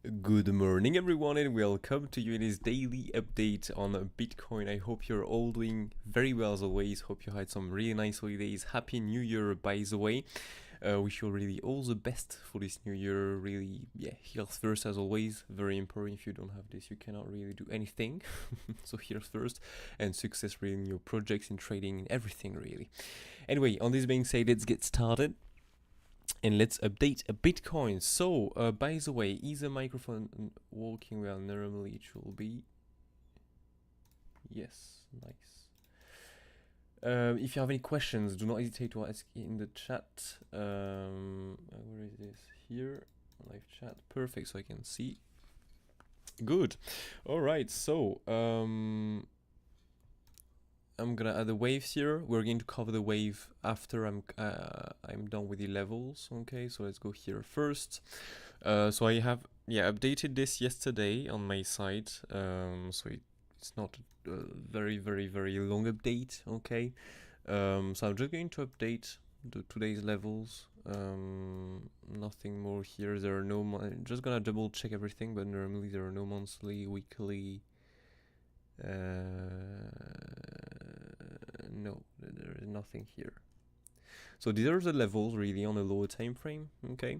Good morning everyone and welcome to you in this daily update on Bitcoin. I hope you're all doing very well as always. Hope you had some really nice holidays. Happy New Year by the way. Wish you really all the best for this new year. Really, health first as always. Very important. If you don't have this, you cannot really do anything. So health first and success really in your projects, in trading, in everything really. Anyway, on this being said, let's get started. And let's update a Bitcoin. So, by the way, is the microphone working well? Normally it should be. Yes, nice. If you have any questions, do not hesitate to ask in the chat. Where is this? Here, live chat. Perfect, so I can see. Good. All right, so I'm gonna add the waves here. We're going to cover the wave after I'm done with the levels. Okay, so let's go here first. So I have updated this yesterday on my site. So it's not a very long update. Okay, so I'm just going to update today's levels. Nothing more here. There are no. I'm just gonna double check everything, but normally there are no monthly, weekly. No, there is nothing here. So these are the levels really on a lower time frame. Okay,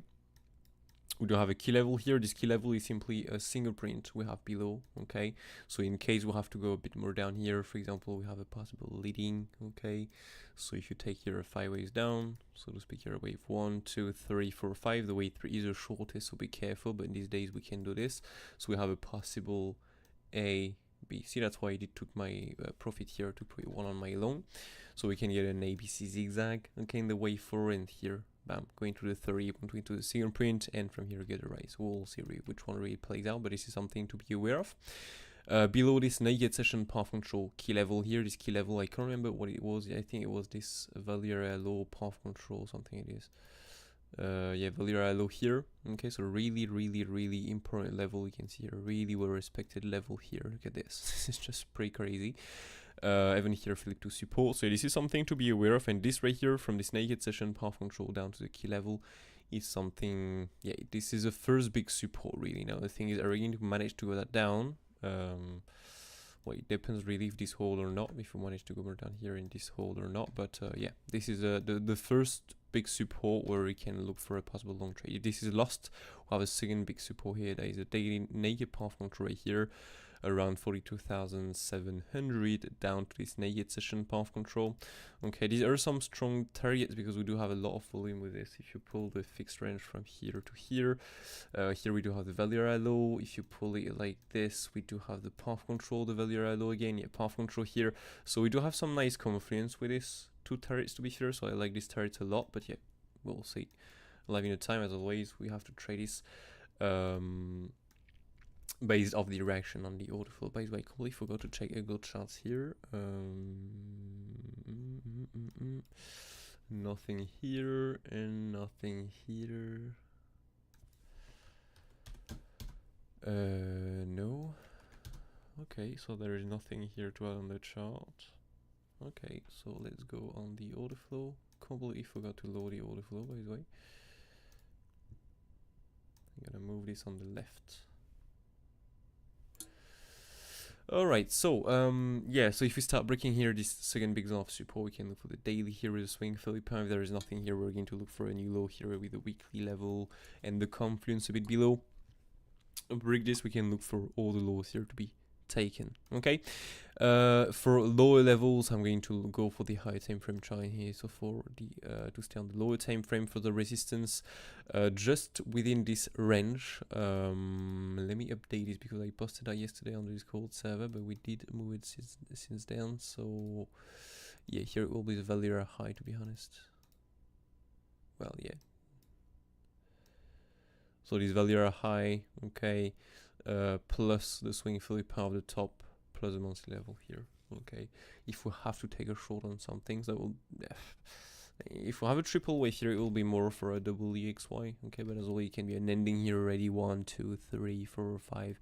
we do have a key level here. This key level is simply a single print we have below. Okay, so in case we have to go a bit more down here, for example, we have a possible leading. Okay, so if you take here 5 waves down, so to speak, here wave 1, 2, 3, 4, 5. The wave 3 is the shortest, so be careful. But in these days we can do this. So we have a possible A, B, C. That's why I took my profit here to put 1 on my long, so we can get an ABC zigzag. Okay, in the wave 4, and here, bam, going to the 30, going to the single print, and from here get a rise. We'll see which one really plays out, but this is something to be aware of. Below this naked session path control key level here, this key level, I can't remember what it was. I think it was this value low path control, something it is. Value low here. Okay, so really important level. You can see a really well respected level here. Look at this. This is just pretty crazy. Even here flip to support. So this is something to be aware of, and this right here from this naked session path control down to the key level is something. This is the first big support really. Now the thing is, are we going to manage to go that down? Well, it depends really if this hold or not, if we manage to go more down here in this hold or not. But this is the first big support where we can look for a possible long trade. If this is lost, we'll have a second big support here. There is a daily naked path control right here, around 42,700 down to this naked session path control. Okay, these are some strong targets because we do have a lot of volume with this. If you pull the fixed range from here to here, here we do have the value low. If you pull it like this, we do have the path control, the value low again, path control here. So we do have some nice confluence with this two turrets to be fair, so I like these turrets a lot, but we'll see. Living the time as always, we have to trade this based off the reaction on the order flow. By the way, I completely forgot to check Elliott charts here. Nothing here and nothing here. No. Okay, so there is nothing here to add on the chart. Okay, so let's go on the order flow. Completely forgot to load the order flow, by the way. I'm gonna move this on the left. Alright, so so if we start breaking here this second big zone of support, we can look for the daily here with a swing Philippine. If there is nothing here, we're going to look for a new low here with the weekly level and the confluence a bit below. Break this, we can look for all the lows here to be taken. Okay, for lower levels, I'm going to go for the higher time frame chart here. So for the to stay on the lower time frame for the resistance, just within this range. Let me update this because I posted that yesterday on the Discord server, but we did move it since then. So here it will be the value high, to be honest. Well, so these values are high, okay, plus the swing Philip power of the top, plus the monthly level here, okay. If we have to take a short on some things, that will, if we have a triple wave here, it will be more for a double EXY, okay, but as well, it can be an ending here already, 1, 2, 3, 4, 5,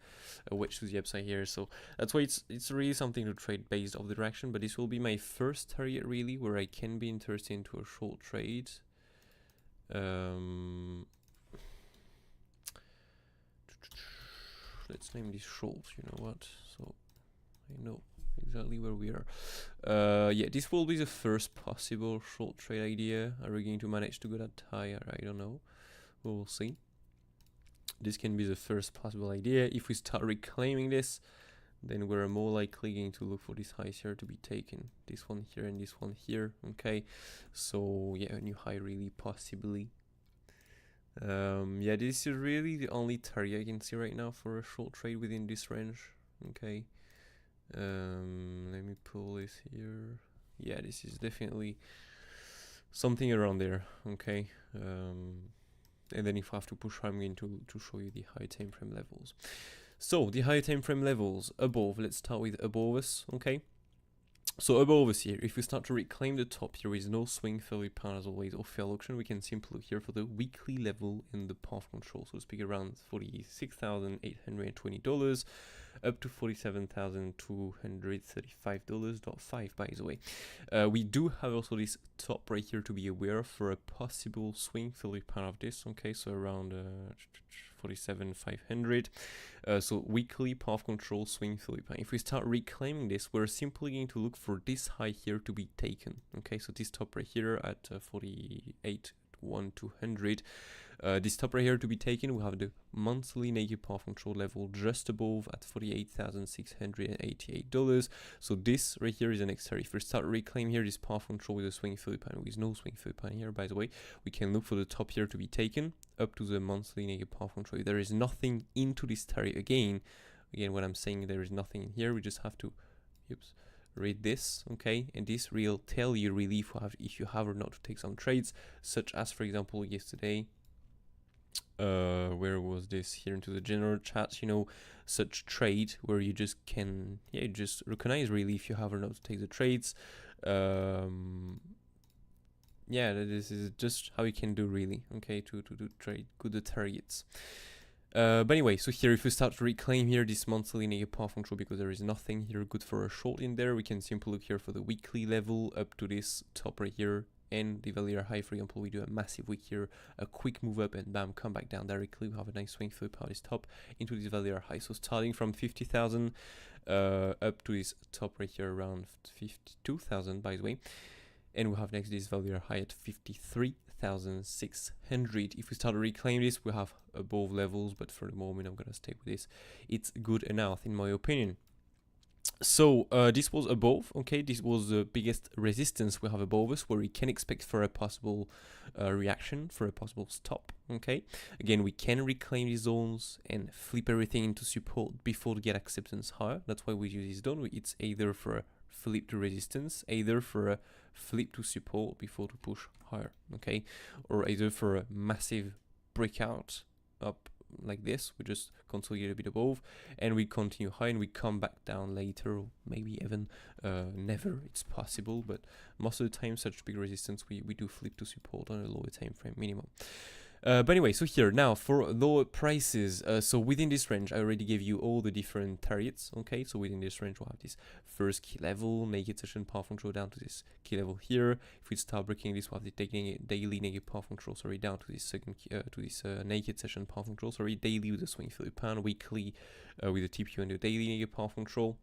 wedge to the upside here, so that's why it's really something to trade based off the direction, but this will be my first target really, where I can be interested into a short trade. let's name this short, you know what, so I know exactly where we are. Yeah, this will be the first possible short trade idea. Are we going to manage to go that high? I don't know, we'll see. This can be the first possible idea. If we start reclaiming this, then we're more likely going to look for these highs here to be taken. This one here and this one here, okay? So yeah, a new high really possibly. Yeah, this is really the only target I can see right now for a short trade within this range, okay? Let me pull this here. Yeah, this is definitely something around there, okay? And then if I have to push, I'm going to show you the high time frame levels. So the high time frame levels above, let's start with above us, okay? So above us here, if we start to reclaim the top, here is no swing, fairly pound as always, or fair auction. We can simply look here for the weekly level in the path control. So to speak, around $46,820 up to $47,235.5, by the way. We do have also this top right here to be aware of for a possible swing, fairly pound of this, okay? So around 47,500. So weekly path control swing Philippine. If we start reclaiming this, we're simply going to look for this high here to be taken. Okay, so this top right here at 48,200. This top right here to be taken, we have the monthly naked path control level just above at $48,688. So this right here is the next target. If we start reclaiming here this path control with a swing Philippine, with no swing Philippine here, by the way, we can look for the top here to be taken up to the monthly naked path control. If there is nothing into this target again, what I'm saying, there is nothing in here. We just have to, read this, okay, and this will tell you really if you have or not to take some trades, such as for example yesterday. Where was this? Here into the general chat, you know, such trade where you just can, you just recognize really if you have or not to take the trades. Yeah, this is just how you can do really, okay, to trade good targets. But anyway, so here if we start to reclaim here this monthly negative path control, because there is nothing here good for a short in there, we can simply look here for the weekly level up to this top right here and the value high. For example, we do a massive wick here, a quick move up, and bam, come back down directly. We have a nice swing through power this top into this value high. So starting from 50,000 up to this top right here around 52,000, by the way. And we have next this value high at 53,600. If we start to reclaim this, we have above levels, but for the moment I'm gonna stay with this. It's good enough in my opinion. So this was above, okay, this was the biggest resistance we have above us, where we can expect for a possible reaction, for a possible stop, okay. Again, we can reclaim these zones and flip everything into support before to get acceptance higher. That's why we use this zone. It's either for a flip to resistance, either for a flip to support before to push higher, okay, or either for a massive breakout up like this. We just consolidate a bit above and we continue high and we come back down later, or maybe even never. It's possible, but most of the time such big resistance we do flip to support on a lower time frame minimum. But anyway, so here now for lower prices, so within this range I already gave you all the different targets, okay. So within this range we'll have this first key level, naked session path control down to this key level here. If we start breaking this, we'll have the daily naked path control, sorry, down to this second key, to this naked session path control, sorry, daily with the swing Philip pan, weekly with the TPU and the daily naked path control.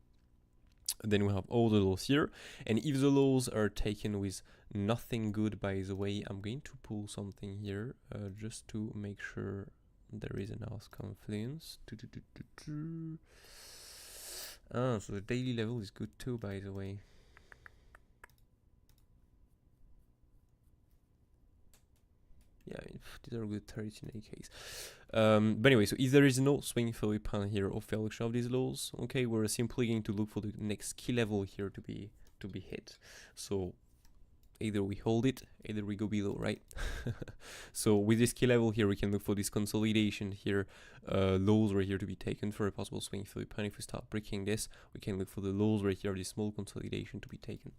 Then we have all the lows here, and if the lows are taken with nothing good, by the way, I'm going to pull something here just to make sure there is enough confluence. So the daily level is good too, by the way. Yeah, these are good targets in any case. But anyway, so if there is no swing Philip pan here or fair auction of these lows, okay, we're simply going to look for the next key level here to be hit. So either we hold it, either we go below, right? So with this key level here, we can look for this consolidation here, lows right here to be taken for a possible swing Philip pan. If we start breaking this, we can look for the lows right here, this small consolidation to be taken.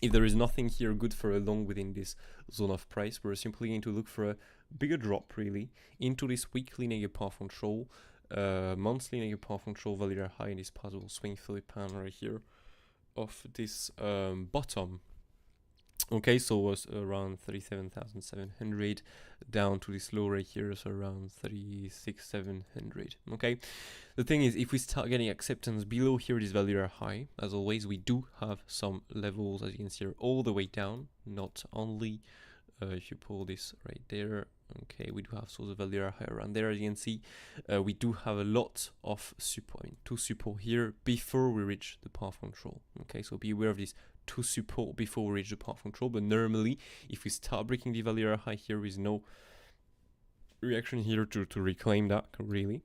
If there is nothing here good for a long within this zone of price, we're simply going to look for a bigger drop really into this weekly negative path control, monthly negative path control value high in this possible swing Philip pan right here of this bottom Okay, so it was around 37,700 down to this low right here, so around 36,700. Okay, the thing is, if we start getting acceptance below here, this value are high. As always, we do have some levels, as you can see here, all the way down, not only if you pull this right there. Okay, we do have so the value are higher around there, as you can see. We do have a lot of support, I mean, two support here before we reach the path control. Okay, so be aware of this two support before we reach the path control. But normally, if we start breaking the value are high here, with no reaction here to reclaim that, really,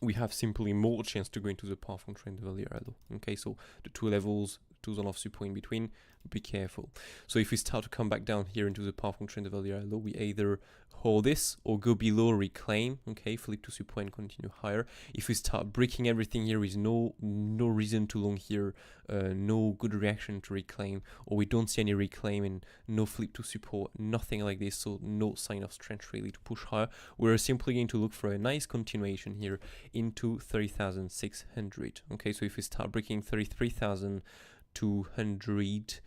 we have simply more chance to go into the path control and the value are low. Okay, so the two levels, two zones of support in between, be careful. So if we start to come back down here into the path control and the value are low, we either hold this or go below, reclaim, okay, flip to support and continue higher. If we start breaking everything here with no reason to long here, no good reaction to reclaim, or we don't see any reclaim and no flip to support, nothing like this, so no sign of strength really to push higher, we're simply going to look for a nice continuation here into 30,600. Okay, so if we start breaking 33,200,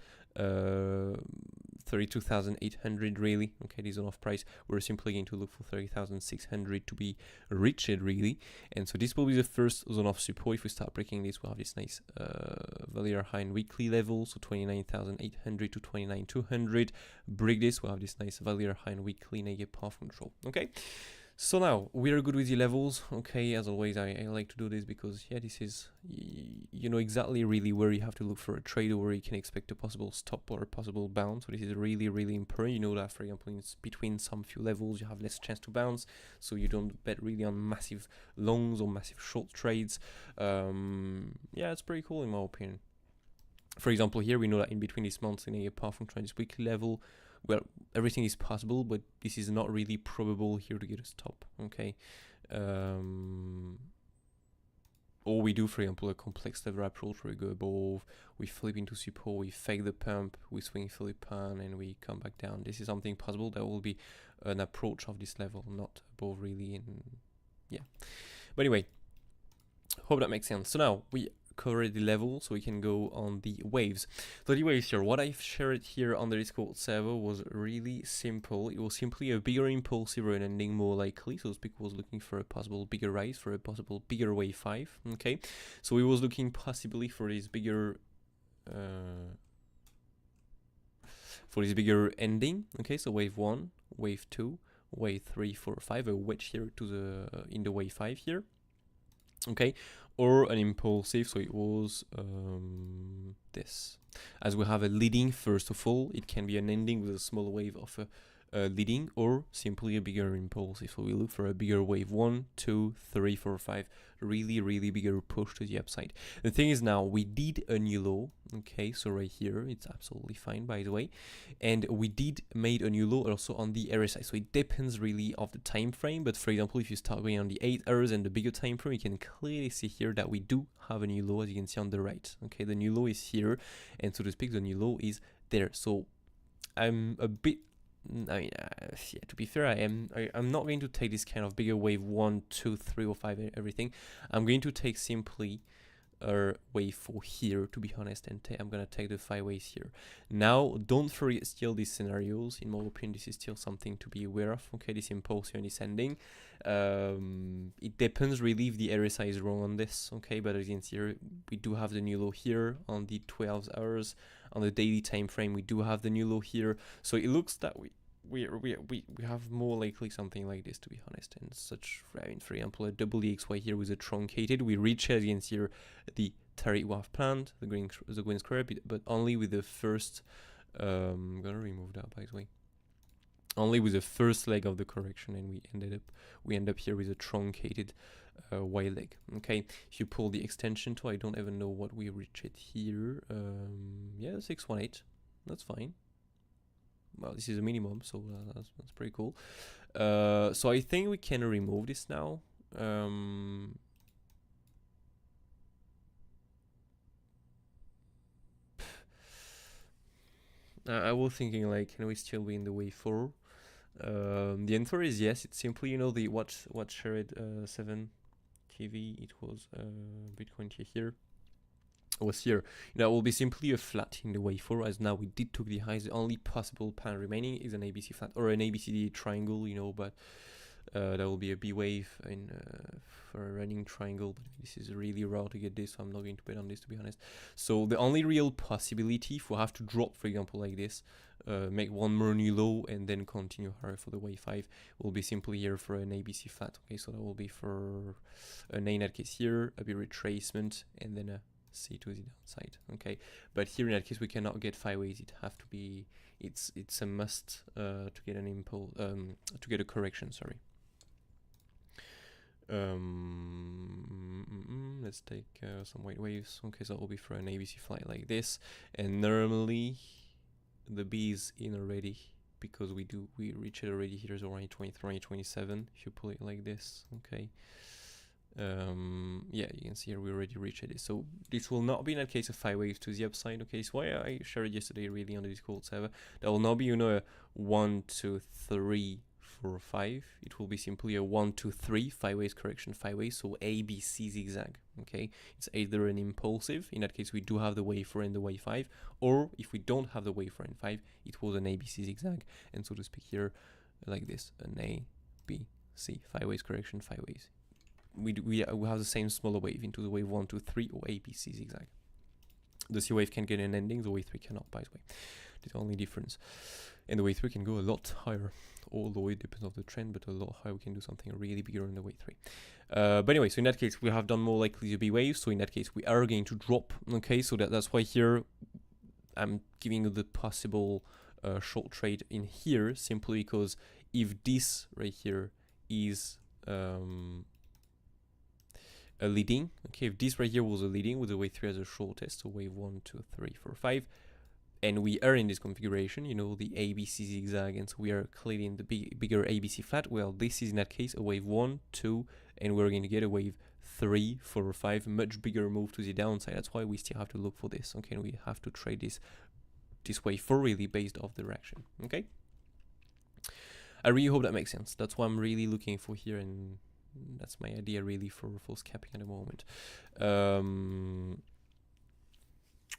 32,800 really, okay, this zone of price, we're simply going to look for 30,600 to be reached really. And so this will be the first zone of support. If we start breaking this, we'll have this nice value high and weekly level, so 29,800 to 29,200. Break this, we'll have this nice value high and weekly negative path control. Okay, so now we are good with the levels. Okay, as always, I like to do this because, yeah, this is, you know exactly really where you have to look for a trade or where you can expect a possible stop or a possible bounce. So this is really, really important. You know that, for example, in between some few levels, you have less chance to bounce, so you don't bet really on massive longs or massive short trades. Yeah, it's pretty cool in my opinion. For example, here we know that in between this monthly and path control, this weekly level, well, everything is possible, but this is not really probable here to get a stop. Okay, or we do, for example, a complex level approach where we go above, we flip into support, we fake the pump, we swing flip pan, and we come back down. This is something possible. That will be an approach of this level, not above really. And yeah, but anyway, hope that makes sense. So now we covered the level, so we can go on the waves. So the waves here, what I've shared here on the Discord server was really simple. It was simply a bigger impulsive or an ending more likely. So Speak was looking for a possible bigger rise, for a possible bigger wave 5. Okay, so we was looking possibly for this bigger ending. Okay, so wave 1, wave 2, wave 3, 4, 5, a wedge here to the in the wave 5 here. Okay, or an impulsive, so it was this. As we have a leading, first of all, it can be an ending with a small wave of a leading, or simply a bigger impulsive. So we look for a bigger wave 1, 2, 3, 4, 5, really, really bigger push to the upside. The thing is now, we did a new low, okay, so right here, it's absolutely fine, by the way, and we did made a new low also on the RSI, so it depends really of the time frame. But for example, if you start going on the 8 hours and the bigger time frame, you can clearly see here that we do have a new low, as you can see on the right. Okay, the new low is here, and so to speak, the new low is there. So I'm a bit, I mean, yeah, to be fair, I'm not going to take this kind of bigger wave 1, 2, 3, or 5, everything. I'm going to take simply wave 4 here, to be honest, and I'm gonna take the 5 waves here. Now, don't forget still these scenarios. In my opinion, this is still something to be aware of. Okay, this impulse here and this ending. It depends really if the RSI is wrong on this. Okay, but as you can see here, we do have the new low here on the 12 hours. On the daily time frame, we do have the new low here. So it looks that we have more likely something like this, to be honest. And such, I mean, for example, a double EXY here with a truncated, we reach, as you can see here, the target we have planned, the green square, but only with the first, I'm gonna remove that, by the way, only with the first leg of the correction, and we end up here with a truncated Y leg. Okay, if you pull the extension to, I don't even know what we reach it here. Yeah, 618, that's fine. Well, this is a minimum, so that's pretty cool. So I think we can remove this now. I was thinking, like, can we still be in the wave 4? The answer is yes. It's simply, you know, the what shared 7 TV. It was Bitcoin here. was here, that will be simply a flat in the wave 4, as now we did took the highs. The only possible pattern remaining is an ABC flat or an ABCD triangle, you know, but that will be a B wave in for a running triangle, but this is really rare to get this, so I'm not going to bet on this, to be honest. So the only real possibility, if we have to drop, for example, like this, make one more new low and then continue higher for the wave 5, will be simply here for an ABC flat. Okay, so that will be for an A in that case here, a B retracement, and then a C to the downside. Okay, but here in that case we cannot get 5 ways. It have to be, it's a must to get an impulse, to get a correction, sorry. Let's take some white waves. Okay, so that will be for an ABC flight like this, and normally the B is in already because we reach it already here, so around 23, 27 if you pull it like this. Okay, yeah, you can see here we already reached it. So this will not be in that case a 5 waves to the upside. Okay, so why I shared yesterday really on the Discord server, that will not be, you know, a 1 2 3 4 5. It will be simply a 1 2 3 5 ways correction, 5 ways, so A B C zigzag. Okay, it's either an impulsive, in that case we do have the wave 4 and the wave 5, or if we don't have the wave 4 and 5, it was an ABC zigzag, and so to speak here like this, an A B C 5 ways correction, 5 ways. We have the same smaller wave into the wave 1 2 3 or A B C zigzag. The C wave can get an ending, the wave 3 cannot, by the way. That's the only difference. And the wave 3 can go a lot higher, although it depends on the trend, but a lot higher we can do something really bigger in the wave 3. But anyway, so in that case we have done more likely the B wave, so in that case we are going to drop. Okay, so that's why here I'm giving you the possible short trade in here, simply because if this right here is a leading, okay, if this right here was a leading with the wave 3 as a shortest, so wave 1 2 3 4 5, and we are in this configuration, you know, the ABC zigzag, and so we are clearly in the bigger ABC flat, well, this is in that case a wave 1 2, and we're going to get a wave 3 4 5, much bigger move to the downside. That's why we still have to look for this. Okay, and we have to trade this wave 4 really based off direction. Okay, I really hope that makes sense. That's what I'm really looking for here, and that's my idea really for scalping at the moment.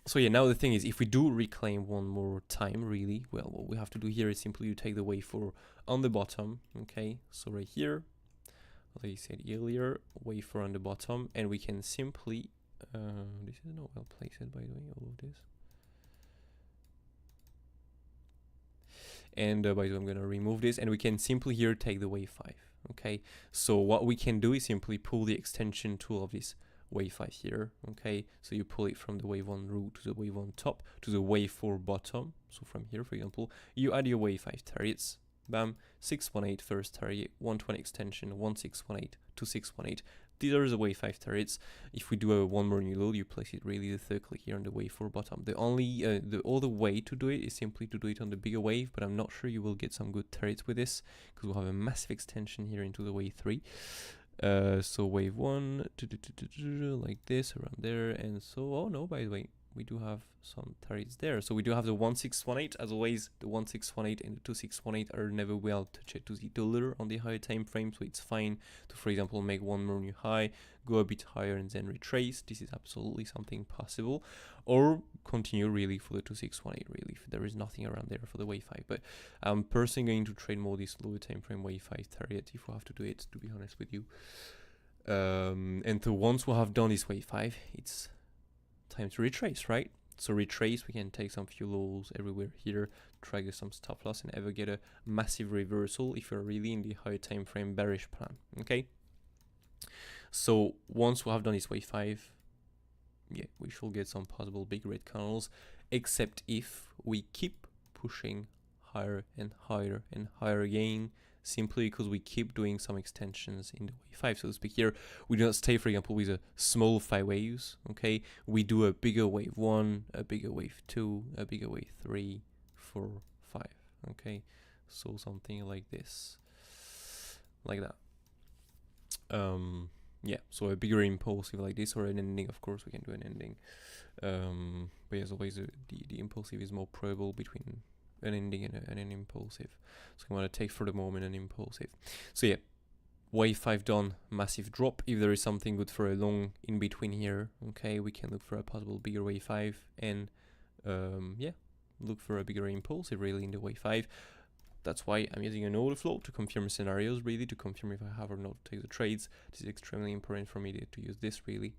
So yeah, now the thing is, if we do reclaim one more time, really, well, what we have to do here is simply you take the wave 4 on the bottom. Okay, so right here, like I said earlier, wave 4 on the bottom, and we can simply, this is not well placed, by the way, all of this. And by the way, I'm going to remove this, and we can simply here take the wave 5. Okay, so what we can do is simply pull the extension tool of this wave 5 here. Okay, so you pull it from the wave 1 root to the wave 1 top to the wave 4 bottom. So from here, for example, you add your wave 5 targets. Bam, 618 first target, 120 extension, 1618, 2618. These are the wave 5 targets. If we do a one more new load, you place it really the third click here on the wave 4 bottom. The only the other way to do it is simply to do it on the bigger wave, but I'm not sure you will get some good targets with this because we'll have a massive extension here into the wave 3. So wave 1 like this around there, and so, oh no, by the way, we do have some targets there. So we do have the 1618. As always, the 1618 and the 2618 are never well touched to the dollar on the higher time frame, so it's fine to, for example, make one more new high, go a bit higher and then retrace. This is absolutely something possible, or continue really for the 2618 really if there is nothing around there for the wave 5. But I'm personally going to trade more this lower time frame wave 5 target if we have to do it, to be honest with you. And so once we have done this wave 5, it's time to retrace, right? So retrace, we can take some few lows everywhere here, trigger some stop loss, and ever get a massive reversal if you're really in the higher time frame bearish plan. Okay, so once we have done this wave 5, yeah, we should get some possible big red candles, except if we keep pushing higher and higher and higher again, simply because we keep doing some extensions in the wave 5, so to speak. Here we do not stay, for example, with a small 5 waves. Okay, we do a bigger wave 1, a bigger wave 2, a bigger wave 3, 4, 5. Okay, so something like this, like that. Yeah, so a bigger impulsive like this, or an ending. Of course we can do an ending, but as always the impulsive is more probable between an ending and an impulsive, so I want to take for the moment an impulsive. So yeah, wave 5 done, massive drop. If there is something good for a long in between here, okay, we can look for a possible bigger wave 5 and yeah, look for a bigger impulse really in the wave 5. That's why I'm using an order flow to confirm scenarios, really, to confirm if I have or not take the trades. This is extremely important for me to use this, really.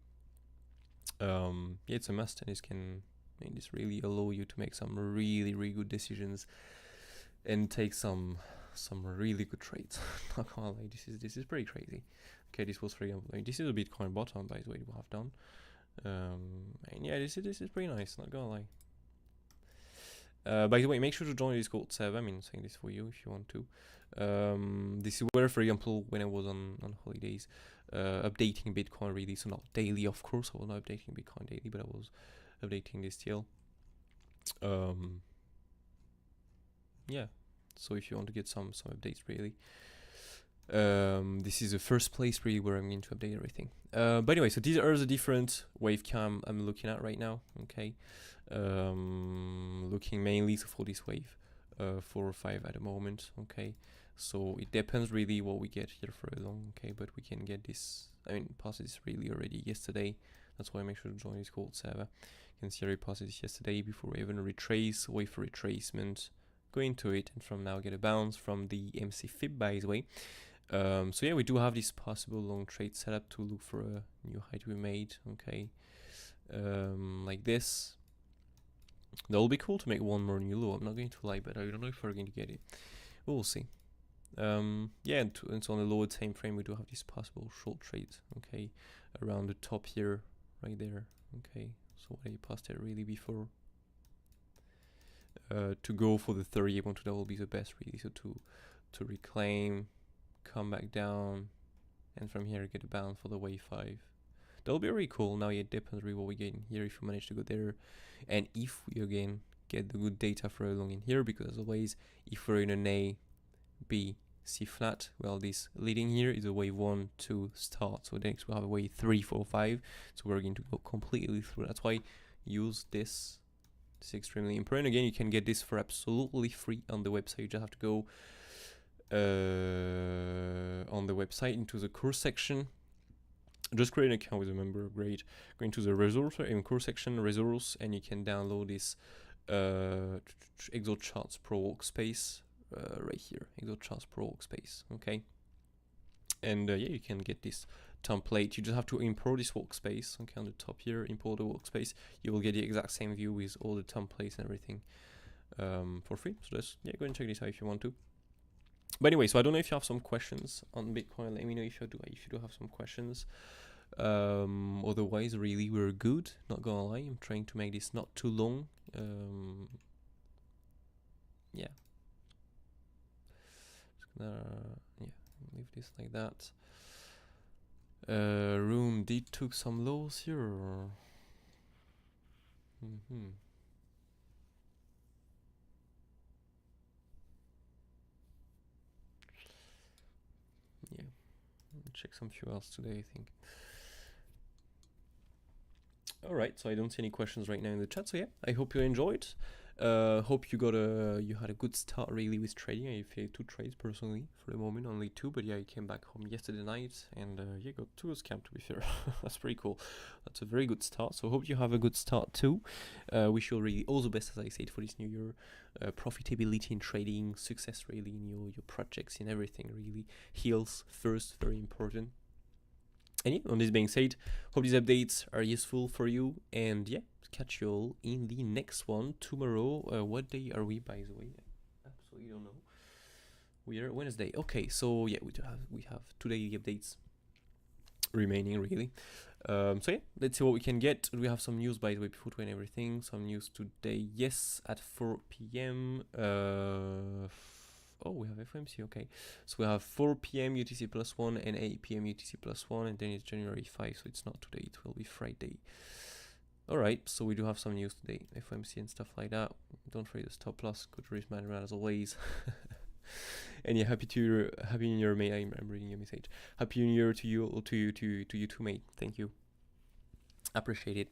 Yeah, it's a must, and this really allow you to make some really good decisions and take some really good trades. Not gonna lie, this is pretty crazy. Okay, this was, for example, this is a Bitcoin bottom, by the way, we have done. And yeah, this is pretty nice, not gonna lie. By the way, make sure to join the Discord server. I'm saying this for you if you want to. This is where, for example, when I was on holidays, updating Bitcoin really, so not daily, of course. I was not updating Bitcoin daily, but I was updating this still. Yeah. So if you want to get some updates, really, this is the first place really where I'm going to update everything. But anyway, so these are the different wave cam I'm looking at right now. Okay. Looking mainly for this wave 4 or 5 at the moment. Okay, so it depends really what we get here for a long. Okay, but we can get this, posted this really already yesterday. That's why I make sure to join this Discord server. You can see I posted this yesterday before we even retrace, wait for retracement, go into it, and from now get a bounce from the MC fib, by the way. So yeah, we do have this possible long trade setup to look for a new high to be made. Okay, like this. That will be cool to make one more new low. I'm not going to lie, but I don't know if we're going to get it. We'll see. Yeah, and so on the lower time frame, we do have this possible short trade. Okay, around the top here, right there. Okay, so what I posted really before. To go for the 38.2, that will be the best really. So to reclaim, come back down, and from here get a bounce for the wave 5. That'll be really cool. Now it depends really what we get in here, if we manage to go there, and if we again get the good data for a long in here, because as always, if we're in an A, B, C flat, well, this leading here is a wave 1, 2 start. So next we'll have a wave 3, 4, 5. So we're going to go completely through. That's why use this. It's extremely important. Again, you can get this for absolutely free on the website. You just have to go on the website into the course section. Just create an account with a member upgrade. Go into the resource in course section, resource, and you can download this MOONCHARTS Pro workspace right here. MOONCHARTS Pro workspace. Okay, and yeah, you can get this template. You just have to import this workspace. Okay, on the top here, import the workspace. You will get the exact same view with all the templates and everything for free. So just yeah, go and check this out if you want to. But anyway, so I don't know if you have some questions on Bitcoin. Let me know if you do have some questions. Otherwise, really, we're good. Not gonna lie, I'm trying to make this not too long. Yeah. Just gonna leave this like that. Room did took some lows here. Or yeah, check some few else today, I think. Alright, so I don't see any questions right now in the chat, so yeah, I hope you enjoyed. Hope you had a good start really with trading. I failed 2 trades personally for the moment, only 2, but yeah, I came back home yesterday night and yeah, got 2 scam, to be fair. That's pretty cool. That's a very good start, so hope you have a good start too. Wish you really all the best, as I said, for this new year. Profitability in trading, success really in your projects, in everything really. Heals first, very important. And yeah, on this being said, hope these updates are useful for you, and yeah, catch you all in the next one tomorrow. What day are we, by the way? I absolutely don't know. We are Wednesday. Okay, so yeah, we have 2 daily updates remaining really. So yeah, let's see what we can get. We have some news, by the way, before doing everything. Some news today, yes, at 4 p.m. Oh, we have FOMC, okay. So we have 4 p.m. UTC +1 and 8 p.m. UTC +1, and then it's January 5, so it's not today, it will be Friday. Alright, so we do have some news today, FOMC and stuff like that. Don't forget the stop loss, good risk management as always. And yeah, happy New Year, mate. I'm reading your message. Happy New Year to you, to you too, mate. Thank you. Appreciate it.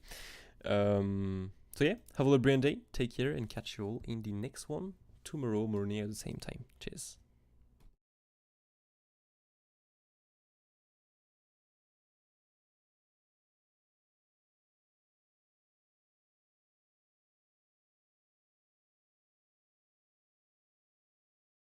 So yeah, have a brilliant day. Take care and catch you all in the next one tomorrow morning at the same time. Cheers.